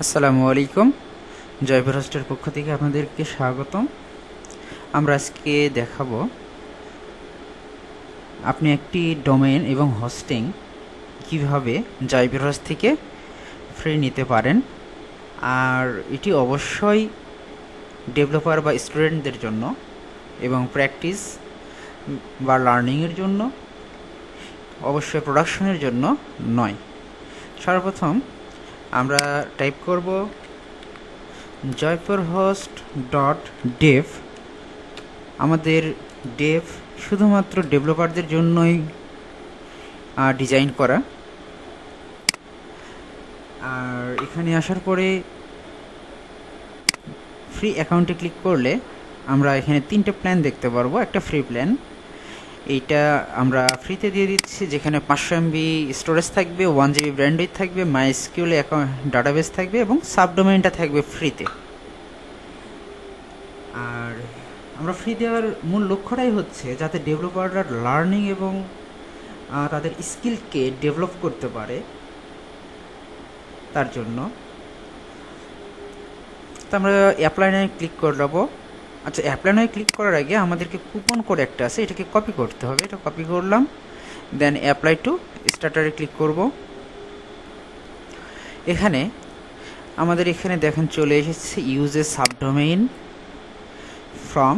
আসসালামু আলাইকুম। জয়পুর হোস্টের পক্ষ থেকে আপনাদেরকে স্বাগতম। আমরা আজকে দেখাবো আপনি একটি ডোমেইন এবং হোস্টিং কিভাবে জয়পুর হোস্ট থেকে ফ্রি নিতে পারেন। আর এটি অবশ্যই ডেভেলপার বা স্টুডেন্টদের জন্য এবং প্র্যাকটিস বা লার্নিংয়ের জন্য, অবশ্যই প্রোডাকশনের জন্য নয়। সর্বপ্রথম আমরা টাইপ করব joypurhost.dev। আমাদের ডেভ শুধুমাত্র ডেভেলপারদের জন্যই ডিজাইন করা। আর এখানে আসার পরে ফ্রি অ্যাকাউন্টে ক্লিক করলে আমরা এখানে 3টে প্ল্যান দেখতে পারবো। একটা ফ্রি প্ল্যান, এইটা আমরা ফ্রিতে দিয়ে দিচ্ছি, যেখানে 500 MB স্টোরেজ থাকবে, 1 GB ব্র্যান্ডউইথ থাকবে, মাইস্কিউএল ডাটাবেস থাকবে এবং সাবডোমেইনটা থাকবে ফ্রিতে। আর আমরা ফ্রি দেওয়ার মূল লক্ষ্যটাই হচ্ছে যাতে ডেভেলপাররা লার্নিং এবং তাদের স্কিলকে ডেভেলপ করতে পারে, তার জন্য। তো আমরা অ্যাপ্লাই নাও ক্লিক করে দেবো। আচ্ছা, অ্যাপ্লাই নাও ক্লিক করার আগে আমাদেরকে কুপন কোড একটা আছে, এটাকে কপি করতে হবে। এটা কপি করলাম, দেন অ্যাপ্লাই টু স্টার্টারে ক্লিক করব। এখানে আমাদের দেখেন চলে এসেছে use a subdomain from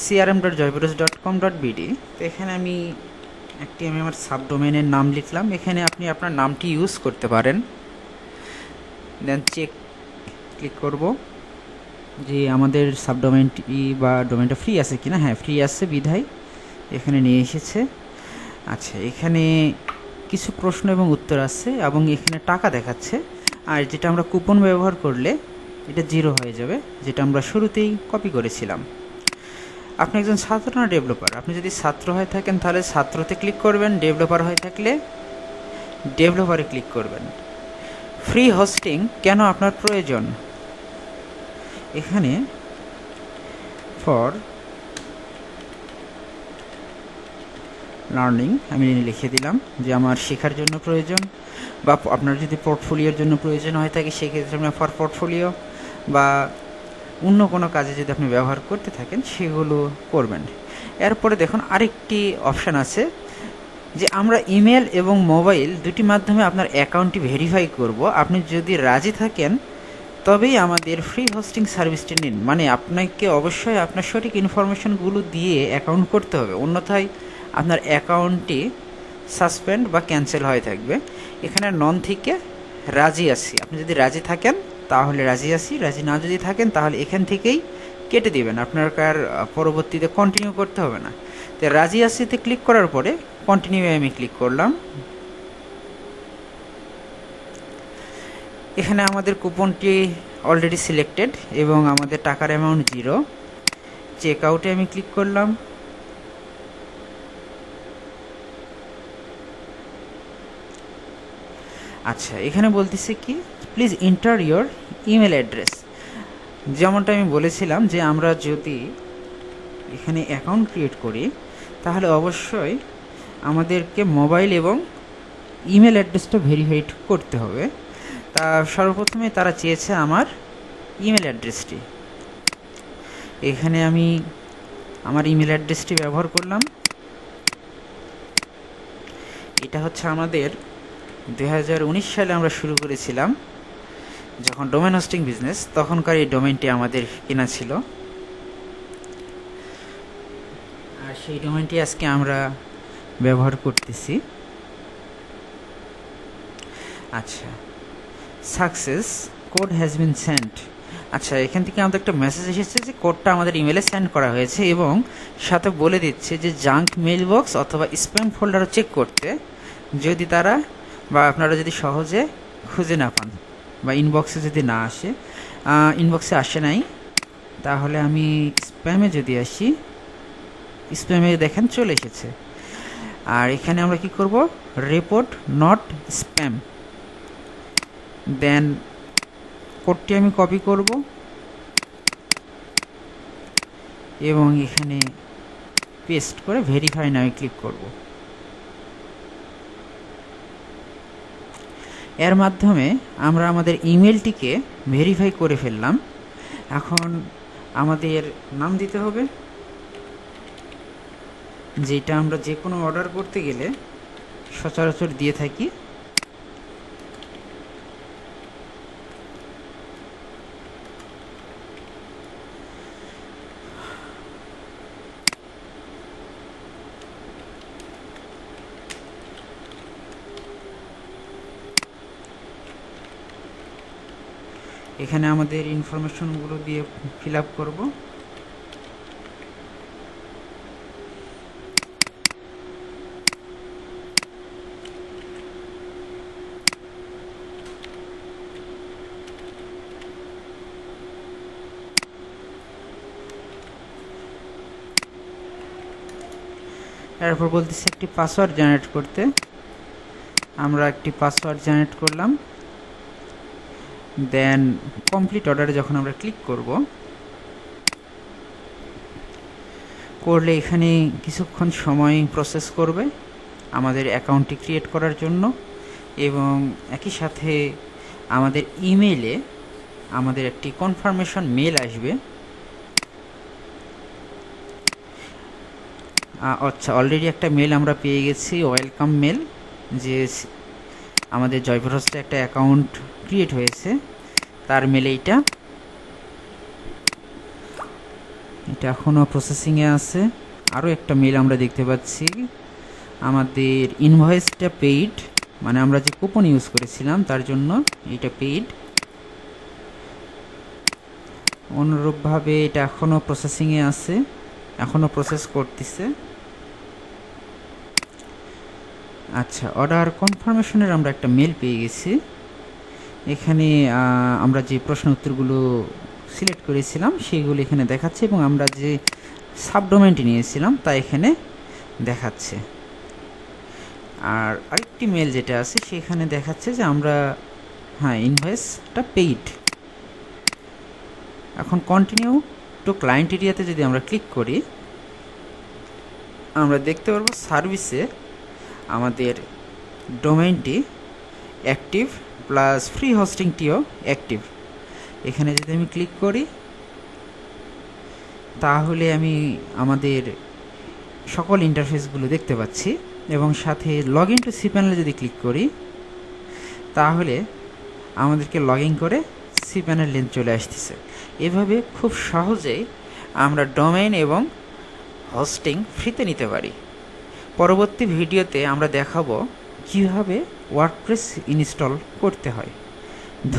crm.joypurhost.com.bd। তো এখানে আমি আমার সাবডোমেইনের নাম লিখলাম। এখানে আপনি আপনার নামটি ইউজ করতে পারেন। দেন চেক ক্লিক করব যে আমাদের সাবডোমেইনটি বা ডোমেইনটা ফ্রি আছে কিনা। হ্যাঁ, ফ্রি আছে বিধায় এখানে নিয়ে এসেছে। আচ্ছা, এখানে কিছু প্রশ্ন এবং উত্তর আছে এবং এখানে টাকা দেখাচ্ছে। আর যেটা আমরা কুপন ব্যবহার করলে এটা 0 হয়ে যাবে, যেটা আমরা শুরুতেই কপি করেছিলাম। আপনি একজন ছাত্র না ডেভেলপার? আপনি যদি ছাত্র হয়ে থাকেন তাহলে ছাত্রতে ক্লিক করবেন, ডেভেলপার হয়ে থাকলে ডেভেলপারে ক্লিক করবেন। ফ্রি হোস্টিং কেন আপনার প্রয়োজন? এখানে ফর লার্নিং আমি লিখে দিলাম যে আমার শেখার জন্য প্রয়োজন, বা আপনার যদি পোর্টফোলিওর জন্য প্রয়োজন হয়ে থাকে সেক্ষেত্রে আপনি ফর পোর্টফোলিও বা অন্য কোনো কাজে যদি আপনি ব্যবহার করতে থাকেন সেগুলো করবেন। এরপরে দেখুন আরেকটি অপশান আছে যে আমরা ইমেল এবং মোবাইল দুটি মাধ্যমে আপনার অ্যাকাউন্টটি ভেরিফাই করব। আপনি যদি রাজি থাকেন তবেই আমাদের ফ্রি হোস্টিং সার্ভিসটি নিন। মানে আপনাকে অবশ্যই আপনার সঠিক ইনফরমেশনগুলো দিয়ে অ্যাকাউন্ট করতে হবে, অন্যথায় আপনার অ্যাকাউন্টটি সাসপেন্ড বা ক্যান্সেল হয়ে থাকবে। এখানে নন থেকে রাজি আছি, আপনি যদি রাজি থাকেন তাহলে রাজি আছি, রাজি না যদি থাকেন তাহলে এখান থেকেই কেটে দিবেন, আপনার কার পরবর্তীতে কন্টিনিউ করতে হবে না। তো রাজি আছিতে ক্লিক করার পরে কন্টিনিউ আমি ক্লিক করলাম। এখানে আমাদের কুপনটি অলরেডি সিলেক্টেড এবং আমাদের টাকার অ্যামাউন্ট 0। চেক আউটে আমি ক্লিক করলাম। আচ্ছা, এখানে বলতেছে কি please enter your email address. যেমনটা আমি বলেছিলাম যে আমরা যদি এখানে অ্যাকাউন্ট ক্রিয়েট করি তাহলে অবশ্যই আমাদেরকে মোবাইল এবং ইমেল অ্যাড্রেসটা ভেরিফাইড করতে হবে। তা সর্বপ্রথমে তারা চেয়েছে আমার ইমেল অ্যাড্রেসটি। এখানে আমি আমার ইমেল অ্যাড্রেসটি ব্যবহার করলাম। এটা হচ্ছে আমাদের 2019 সালে আমরা শুরু করেছিলাম যখন ডোমেন হোস্টিং বিজনেস, তখনকার এই ডোমেনটি আমাদের কেনা ছিল। আর সেই ডোমেনটি আজকে আমরা ব্যবহার করতেছি। আচ্ছা, success code has been sent. আচ্ছা, এখান থেকে আমাদের একটা মেসেজ এসেছে যে কোডটা আমাদের ইমেলে সেন্ড করা হয়েছে এবং সাথে বলে দিচ্ছে যে জাঙ্ক মেইল বক্স অথবা স্প্যাম ফোল্ডারও চেক করতে, যদি তারা বা আপনারা যদি সহজে খুঁজে না পান বা ইনবক্সে যদি না আসে। ইনবক্সে আসে নাই, তাহলে আমি স্প্যামে যদি আসি, স্প্যামে দেখেন চলে এসেছে। আর এখানে আমরা কি করব, রিপোর্ট নট স্প্যাম। দেন কোডটি আমি কপি করব এবং এখানে পেস্ট করে ভেরিফাই নাও ক্লিক করব। এর মাধ্যমে আমরা আমাদের ইমেলটিকে ভেরিফাই করে ফেললাম। এখন আমাদের নাম দিতে হবে, যেটা আমরা যে কোনো অর্ডার করতে গেলে সচরাচর দিয়ে থাকি। এখানে আমাদের ইনফরমেশনগুলো দিয়ে ফিল আপ করবো। এরপর বলতেছে একটি পাসওয়ার্ড জেনারেট করতে। আমরা একটি পাসওয়ার্ড জেনারেট করলাম। দেন কমপ্লিট অর্ডারে যখন আমরা ক্লিক করলে এখানে কিছুক্ষণ সময় প্রসেস করবে আমাদের অ্যাকাউন্টটি ক্রিয়েট করার জন্য, এবং একই সাথে আমাদের ইমেইলে আমাদের একটি কনফার্মেশন মেল আসবে। আচ্ছা, অলরেডি একটা মেল আমরা পেয়ে গেছি, ওয়েলকাম মেল, যে আমাদের জয়পুর হোস্টে একটা অ্যাকাউন্ট ক্রিয়েট হয়েছে তার মেল। এটা এখনও প্রসেসিংয়ে আছে। আরও একটা মেল আমরা দেখতে পাচ্ছি, আমাদের ইনভয়েসটা পেইড, মানে আমরা যে কুপন ইউজ করেছিলাম তার জন্য এটা পেইড। অনুরূপভাবে এটা এখনও প্রসেসিংয়ে আছে, এখনও প্রসেস করতেছে। আচ্ছা, অর্ডার কনফার্মেশনের আমরা একটা মেল পেয়ে গেছি। এখানে আমরা যে প্রশ্ন উত্তরগুলো সিলেক্ট করেছিলাম সেগুলো এখানে দেখাচ্ছে, এবং আমরা যে সাবডোমেনটি নিয়েছিলাম তা এখানে দেখাচ্ছে। আর আরেকটি মেল যেটা আছে সেখানে দেখাচ্ছে যে আমরা ইনভয়েসটা পেইড। এখন কন্টিনিউ টু ক্লায়েন্ট এরিয়াতে যদি আমরা ক্লিক করি, আমরা দেখতে পারবো সার্ভিসে আমাদের ডোমেইনটি অ্যাক্টিভ প্লাস ফ্রি হোস্টিংটিও অ্যাক্টিভ। এখানে যদি আমি ক্লিক করি তাহলে আমি আমাদের সকল ইন্টারফেসগুলো দেখতে পাচ্ছি, এবং সাথে লগ ইন টু সিপ্যানেলে যদি ক্লিক করি তাহলে আমাদেরকে লগ ইন করে সিপ্যানেল লিঙ্ক চলে আসতেছে। এভাবে খুব সহজেই আমরা ডোমেইন এবং হোস্টিং ফ্রিতে নিতে পারি। পরবর্তী ভিডিওতে আমরা দেখাবো কিভাবে ওয়ার্ডপ্রেস ইনস্টল করতে হয়।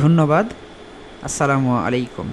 ধন্যবাদ। আসসালামু আলাইকুম।